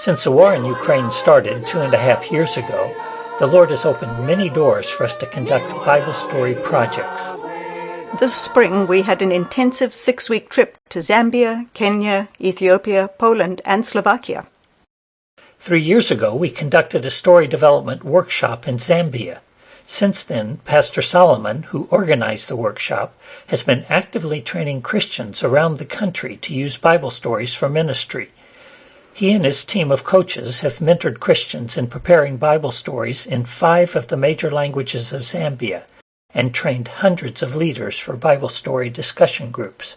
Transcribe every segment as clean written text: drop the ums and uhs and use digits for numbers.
Since the war in Ukraine started 2.5 years ago, the Lord has opened many doors for us to conduct Bible story projects. This spring, we had an intensive 6-week trip to Zambia, Kenya, Ethiopia, Poland, and Slovakia. 3 years ago, we conducted a story development workshop in Zambia. Since then, Pastor Solomon, who organized the workshop, has been actively training Christians around the country to use Bible stories for ministry. He and his team of coaches have mentored Christians in preparing Bible stories in 5 of the major languages of Zambia and trained hundreds of leaders for Bible story discussion groups.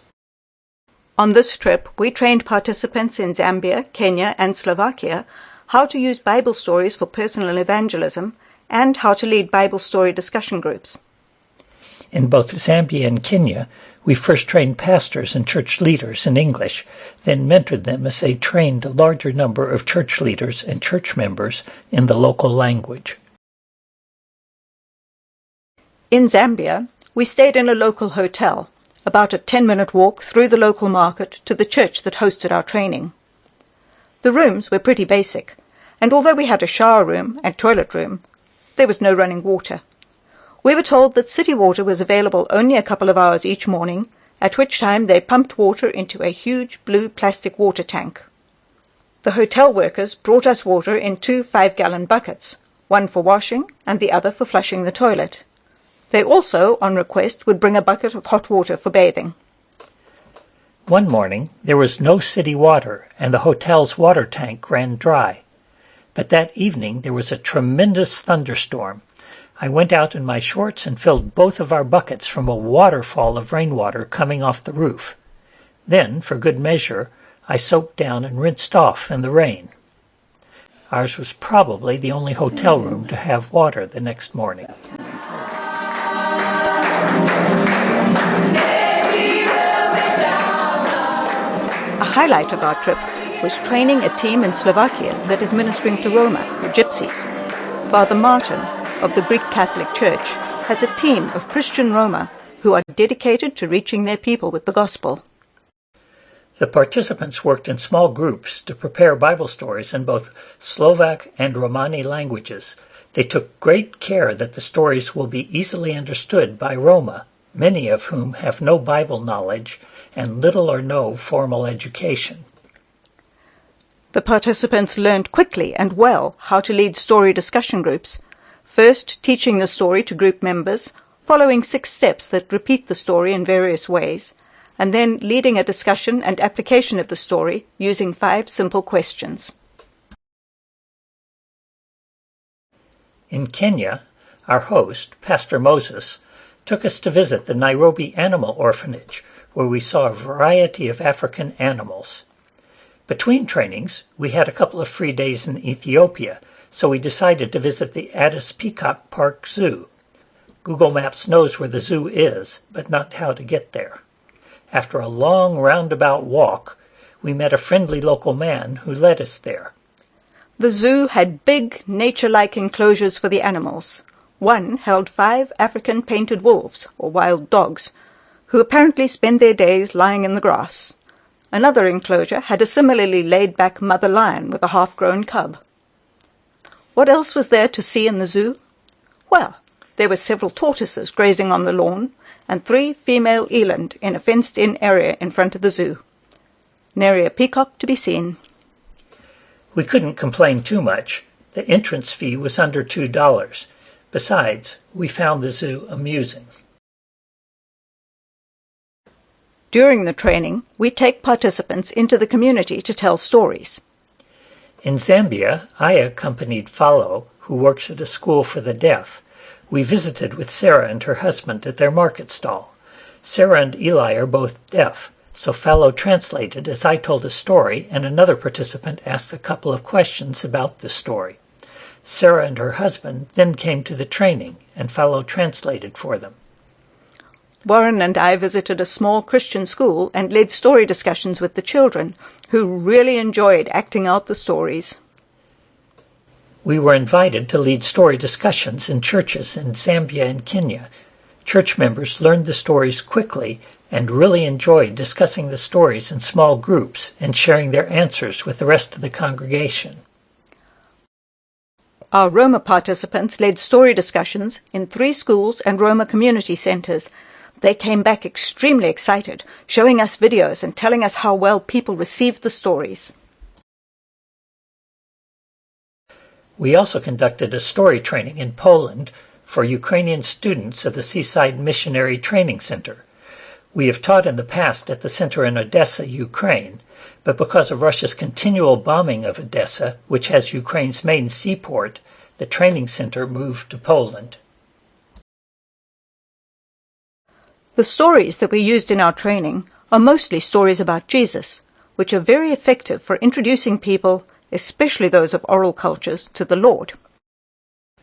On this trip, we trained participants in Zambia, Kenya, and Slovakia how to use Bible stories for personal evangelism and how to lead Bible story discussion groups. In both Zambia and Kenya, we first trained pastors and church leaders in English, then mentored them as they trained a larger number of church leaders and church members in the local language. In Zambia, we stayed in a local hotel, about a 10-minute walk through the local market to the church that hosted our training. The rooms were pretty basic, and although we had a shower room and toilet room, there was no running water. We were told that city water was available only a couple of hours each morning, at which time they pumped water into a huge blue plastic water tank. The hotel workers brought us water in 2 5-gallon buckets, one for washing and the other for flushing the toilet. They also, on request, would bring a bucket of hot water for bathing. One morning, there was no city water, and the hotel's water tank ran dry. But that evening, there was a tremendous thunderstorm. I went out in my shorts and filled both of our buckets from a waterfall of rainwater coming off the roof. Then, for good measure, I soaked down and rinsed off in the rain. Ours was probably the only hotel room to have water the next morning. A highlight of our trip was training a team in Slovakia that is ministering to Roma, the Gypsies. Father Martin of the Greek Catholic Church has a team of Christian Roma who are dedicated to reaching their people with the gospel. The participants worked in small groups to prepare Bible stories in both Slovak and Romani languages. They took great care that the stories will be easily understood by Roma, many of whom have no Bible knowledge and little or no formal education. The participants learned quickly and well how to lead story discussion groups, first teaching the story to group members, following 6 steps that repeat the story in various ways, and then leading a discussion and application of the story using 5 simple questions. In Kenya, our host, Pastor Moses, took us to visit the Nairobi Animal Orphanage, where we saw a variety of African animals. Between trainings, we had a couple of free days in Ethiopia, so we decided to visit the Addis Peacock Park Zoo. Google Maps knows where the zoo is, but not how to get there. After a long roundabout walk, we met a friendly local man who led us there. The zoo had big, nature-like enclosures for the animals. One held 5 African painted wolves, or wild dogs, who apparently spend their days lying in the grass. Another enclosure had a similarly laid-back mother lion with a half-grown cub. What else was there to see in the zoo? Well, there were several tortoises grazing on the lawn, and 3 female eland in a fenced-in area in front of the zoo. Nary a peacock to be seen. We couldn't complain too much. The entrance fee was under $2. Besides, we found the zoo amusing. During the training, we take participants into the community to tell stories. In Zambia, I accompanied Falo, who works at a school for the deaf. We visited with Sarah and her husband at their market stall. Sarah and Eli are both deaf, so Falo translated as I told a story, and another participant asked a couple of questions about the story. Sarah and her husband then came to the training, and Falo translated for them. Warren and I visited a small Christian school and led story discussions with the children, who really enjoyed acting out the stories. We were invited to lead story discussions in churches in Zambia and Kenya. Church members learned the stories quickly and really enjoyed discussing the stories in small groups and sharing their answers with the rest of the congregation. Our Roma participants led story discussions in 3 schools and Roma community centers. They came back extremely excited, showing us videos and telling us how well people received the stories. We also conducted a story training in Poland for Ukrainian students of the Seaside Missionary Training Center. We have taught in the past at the center in Odessa, Ukraine, but because of Russia's continual bombing of Odessa, which has Ukraine's main seaport, the training center moved to Poland. The stories that we used in our training are mostly stories about Jesus, which are very effective for introducing people, especially those of oral cultures, to the Lord.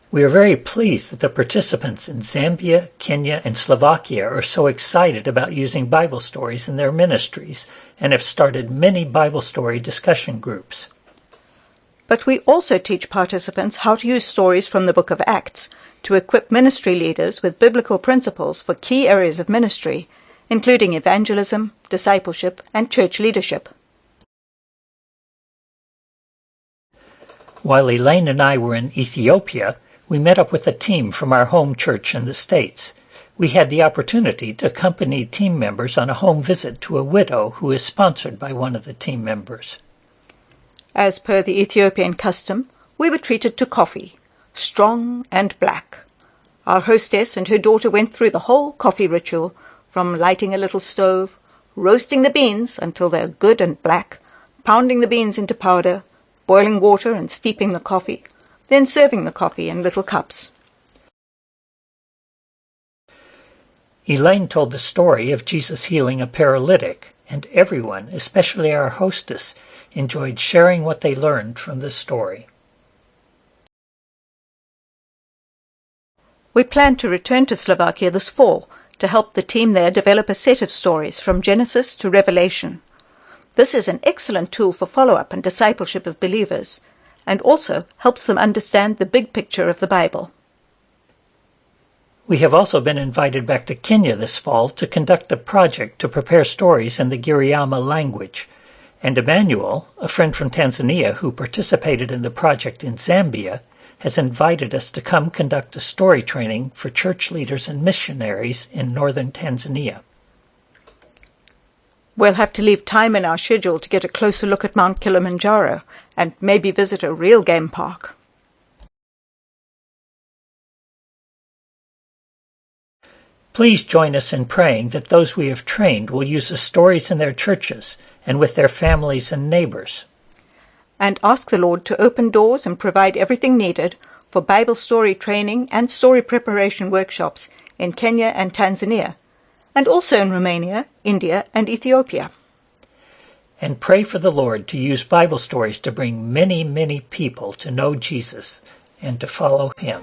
We are very pleased that the participants in Zambia, Kenya, and Slovakia are so excited about using Bible stories in their ministries and have started many Bible story discussion groups. But we also teach participants how to use stories from the book of Acts to equip ministry leaders with biblical principles for key areas of ministry, including evangelism, discipleship, and church leadership. While Elaine and I were in Ethiopia, we met up with a team from our home church in the States. We had the opportunity to accompany team members on a home visit to a widow who is sponsored by one of the team members. As per the Ethiopian custom, we were treated to coffee, strong and black. Our hostess and her daughter went through the whole coffee ritual, from lighting a little stove, roasting the beans until they're good and black, pounding the beans into powder, boiling water and steeping the coffee, then serving the coffee in little cups. Elaine told the story of Jesus healing a paralytic, and everyone, especially our hostess, enjoyed sharing what they learned from the story. We plan to return to Slovakia this fall to help the team there develop a set of stories from Genesis to Revelation. This is an excellent tool for follow-up and discipleship of believers, and also helps them understand the big picture of the Bible. We have also been invited back to Kenya this fall to conduct a project to prepare stories in the Giriama language, and Emmanuel, a friend from Tanzania who participated in the project in Zambia, has invited us to come conduct a story training for church leaders and missionaries in northern Tanzania. We'll have to leave time in our schedule to get a closer look at Mount Kilimanjaro and maybe visit a real game park. Please join us in praying that those we have trained will use the stories in their churches and with their families and neighbors. And ask the Lord to open doors and provide everything needed for Bible story training and story preparation workshops in Kenya and Tanzania, and also in Romania, India, and Ethiopia. And pray for the Lord to use Bible stories to bring many, many people to know Jesus and to follow Him.